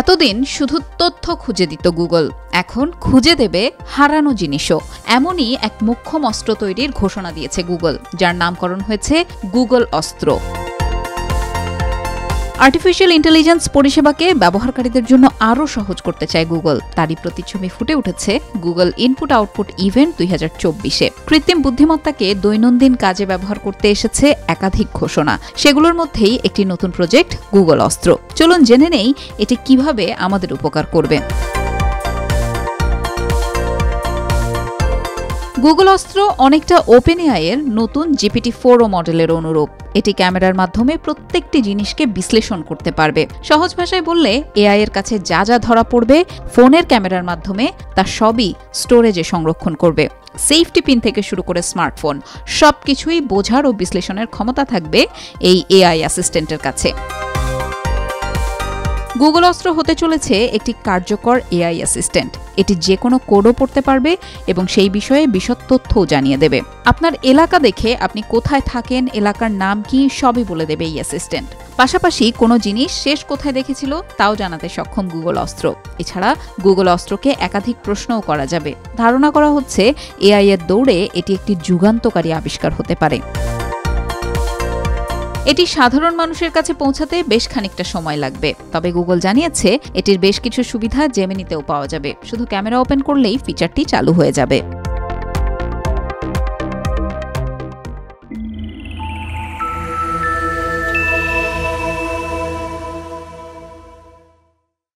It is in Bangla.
এতদিন শুধু তথ্য খুঁজে দিত গুগল, এখন খুঁজে দেবে হারানো জিনিসও। এমনই এক মোক্ষম অস্ত্র তৈরির ঘোষণা দিয়েছে গুগল, যার নামকরণ হয়েছে গুগল অস্ত্র। আর্টিফিশিয়াল ইন্টেলিজেন্স পরিষেবাকে ব্যবহারকারীদের জন্য আরও সহজ করতে চায় গুগল। তারই প্রতিচ্ছবি ফুটে উঠেছে গুগল ইনপুট আউটপুট ইভেন্ট 2024-এ। কৃত্রিম বুদ্ধিমত্তাকে দৈনন্দিন কাজে ব্যবহার করতে এসেছে একাধিক ঘোষণা। সেগুলোর মধ্যেই একটি নতুন প্রজেক্ট গুগল অস্ত্র। চলুন জেনে নেই এটি কিভাবে আমাদের উপকার করবে। গুগল অস্ত্র অনেকটা ওপেনএআই এর নতুন GPT-4 মডেলের অনুরূপ। এটি ক্যামেরার মাধ্যমে প্রত্যেকটি জিনিসকে বিশ্লেষণ করতে পারবে। সহজ ভাষায় বললে, এআই এর কাছে যা যা ধরা পড়বে, ফোনের ক্যামেরার মাধ্যমে তা সবই স্টোরেজে সংরক্ষণ করবে। সেফটি পিন থেকে শুরু করে স্মার্টফোন, সবকিছুই বোঝার ও বিশ্লেষণের ক্ষমতা থাকবে এই এআই অ্যাসিস্ট্যান্টের কাছে। গুগল অস্ত্র হতে চলেছে একটি কার্যকর এআই অ্যাসিস্ট্যান্ট। এটি যে কোনো কোডও পড়তে পারবে এবং সেই বিষয়ে বিশদ তথ্যও জানিয়ে দেবে। আপনার এলাকা দেখে আপনি কোথায় থাকেন, এলাকার নাম কি, সবই বলে দেবে এই অ্যাসিস্ট্যান্ট। পাশাপাশি কোনো জিনিস শেষ কোথায় দেখেছিল তাও জানাতে সক্ষম গুগল অস্ত্র। এছাড়া গুগল অস্ত্রকে একাধিক প্রশ্নও করা যাবে। ধারণা করা হচ্ছে এআই এর দৌড়ে এটি একটি যুগান্তকারী আবিষ্কার হতে পারে। এটি সাধারণ মানুষের কাছে পৌঁছাতে বেশ খানিকটা সময় লাগবে। তবে গুগল জানিয়েছে এটির বেশ কিছু সুবিধা জেমিনিতেও পাওয়া যাবে। শুধু ক্যামেরা ওপেন করলেই ফিচারটি চালু হয়ে যাবে।